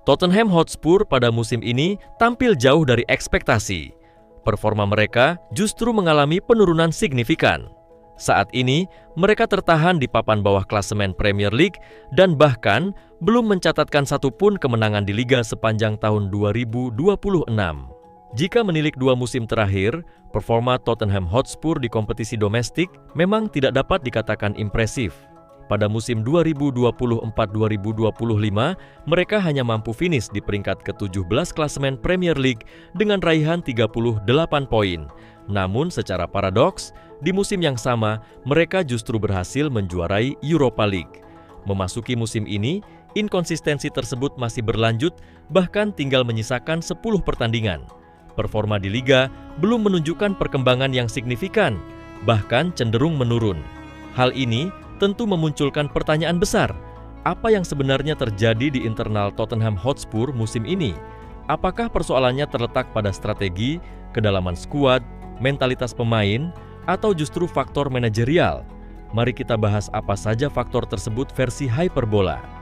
Tottenham Hotspur pada musim ini tampil jauh dari ekspektasi. Performa mereka justru mengalami penurunan signifikan. Saat ini, mereka tertahan di papan bawah klasemen Premier League dan bahkan belum mencatatkan satupun kemenangan di Liga sepanjang tahun 2026. Jika menilik 2 musim terakhir, performa Tottenham Hotspur di kompetisi domestik memang tidak dapat dikatakan impresif. Pada musim 2024-2025, mereka hanya mampu finish di peringkat ke-17 klasemen Premier League dengan raihan 38 poin. Namun secara paradoks, di musim yang sama, mereka justru berhasil menjuarai Europa League. Memasuki musim ini, inkonsistensi tersebut masih berlanjut, bahkan tinggal menyisakan 10 pertandingan. Performa di Liga belum menunjukkan perkembangan yang signifikan, bahkan cenderung menurun. Hal ini tentu memunculkan pertanyaan besar. Apa yang sebenarnya terjadi di internal Tottenham Hotspur musim ini? Apakah persoalannya terletak pada strategi, kedalaman skuad, mentalitas pemain, atau justru faktor manajerial? Mari kita bahas apa saja faktor tersebut versi hyperbola.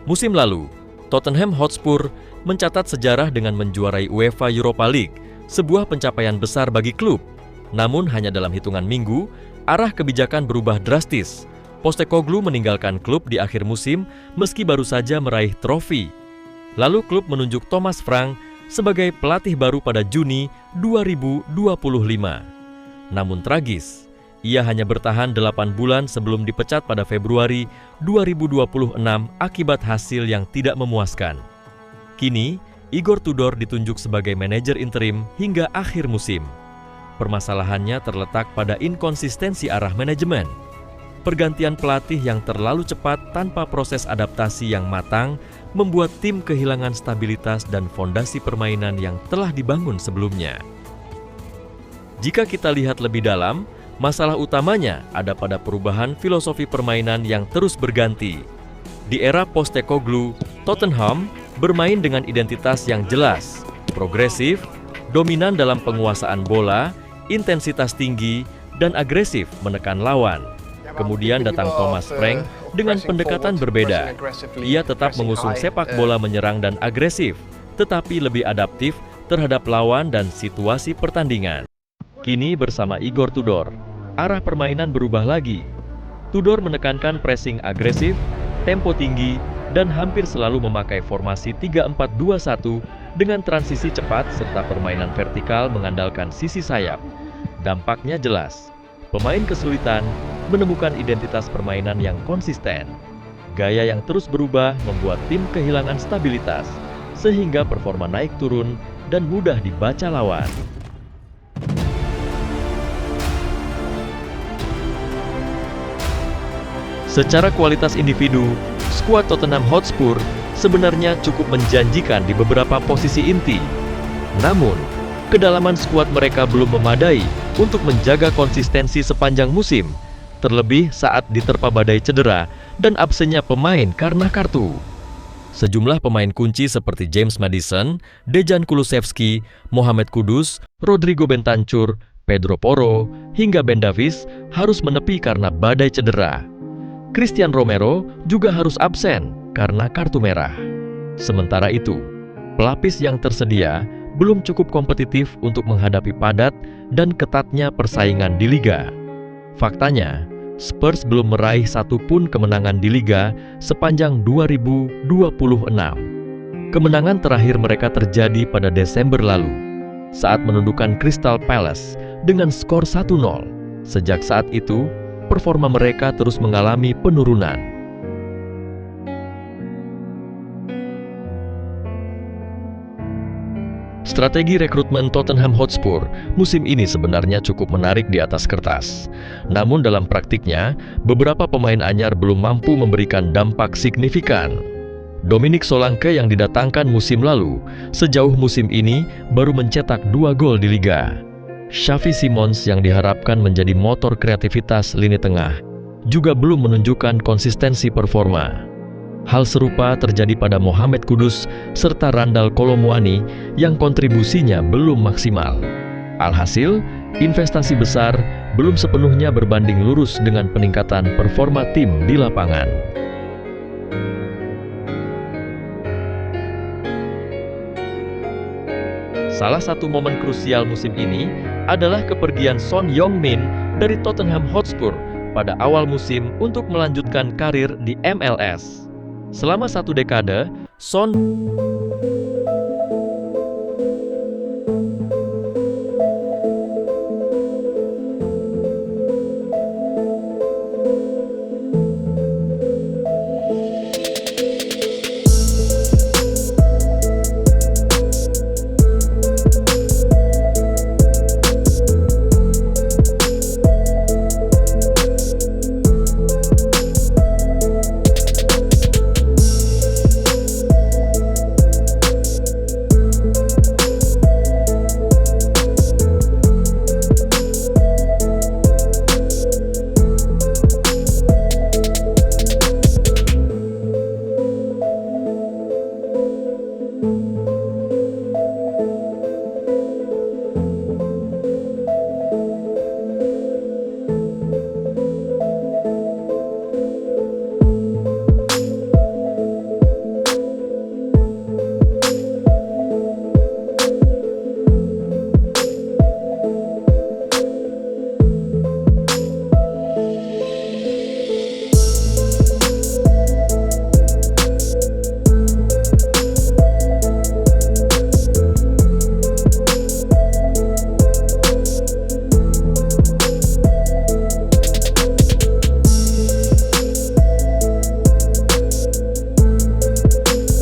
Musim lalu, Tottenham Hotspur mencatat sejarah dengan menjuarai UEFA Europa League, sebuah pencapaian besar bagi klub. Namun hanya dalam hitungan minggu, arah kebijakan berubah drastis. Postecoglou meninggalkan klub di akhir musim meski baru saja meraih trofi. Lalu klub menunjuk Thomas Frank sebagai pelatih baru pada Juni 2025. Namun tragis, ia hanya bertahan 8 bulan sebelum dipecat pada Februari 2026 akibat hasil yang tidak memuaskan. Kini, Igor Tudor ditunjuk sebagai manajer interim hingga akhir musim. Permasalahannya terletak pada inkonsistensi arah manajemen. Pergantian pelatih yang terlalu cepat tanpa proses adaptasi yang matang membuat tim kehilangan stabilitas dan fondasi permainan yang telah dibangun sebelumnya. Jika kita lihat lebih dalam, masalah utamanya ada pada perubahan filosofi permainan yang terus berganti. Di era Postecoglou, Tottenham bermain dengan identitas yang jelas, progresif, dominan dalam penguasaan bola, intensitas tinggi, dan agresif menekan lawan. Kemudian datang Thomas Frank dengan pendekatan berbeda. Ia tetap mengusung sepak bola menyerang dan agresif, tetapi lebih adaptif terhadap lawan dan situasi pertandingan. Kini bersama Igor Tudor, arah permainan berubah lagi. Tudor menekankan pressing agresif, tempo tinggi, dan hampir selalu memakai formasi 3-4-2-1 dengan transisi cepat serta permainan vertikal mengandalkan sisi sayap. Dampaknya jelas, pemain kesulitan menemukan identitas permainan yang konsisten. Gaya yang terus berubah membuat tim kehilangan stabilitas, sehingga performa naik turun dan mudah dibaca lawan. Secara kualitas individu, skuad Tottenham Hotspur sebenarnya cukup menjanjikan di beberapa posisi inti. Namun, kedalaman skuad mereka belum memadai untuk menjaga konsistensi sepanjang musim, terlebih saat diterpa badai cedera dan absennya pemain karena kartu. Sejumlah pemain kunci seperti James Maddison, Dejan Kulusevski, Mohamed Kudus, Rodrigo Bentancur, Pedro Porro, hingga Ben Davies harus menepi karena badai cedera. Christian Romero juga harus absen karena kartu merah. Sementara itu, pelapis yang tersedia belum cukup kompetitif untuk menghadapi padat dan ketatnya persaingan di Liga. Faktanya, Spurs belum meraih satupun kemenangan di Liga sepanjang 2026. Kemenangan terakhir mereka terjadi pada Desember lalu, saat menundukkan Crystal Palace dengan skor 1-0. Sejak saat itu, performa mereka terus mengalami penurunan. Strategi rekrutmen Tottenham Hotspur musim ini sebenarnya cukup menarik di atas kertas. Namun dalam praktiknya, beberapa pemain anyar belum mampu memberikan dampak signifikan. Dominic Solanke yang didatangkan musim lalu, sejauh musim ini baru mencetak 2 gol di Liga. Xavi Simons yang diharapkan menjadi motor kreativitas lini tengah juga belum menunjukkan konsistensi performa. Hal serupa terjadi pada Mohamed Kudus serta Randal Kolo Muani yang kontribusinya belum maksimal. Alhasil, investasi besar belum sepenuhnya berbanding lurus dengan peningkatan performa tim di lapangan. Salah satu momen krusial musim ini adalah kepergian Son Heung-min dari Tottenham Hotspur pada awal musim untuk melanjutkan karir di MLS. Selama 1 dekade, Son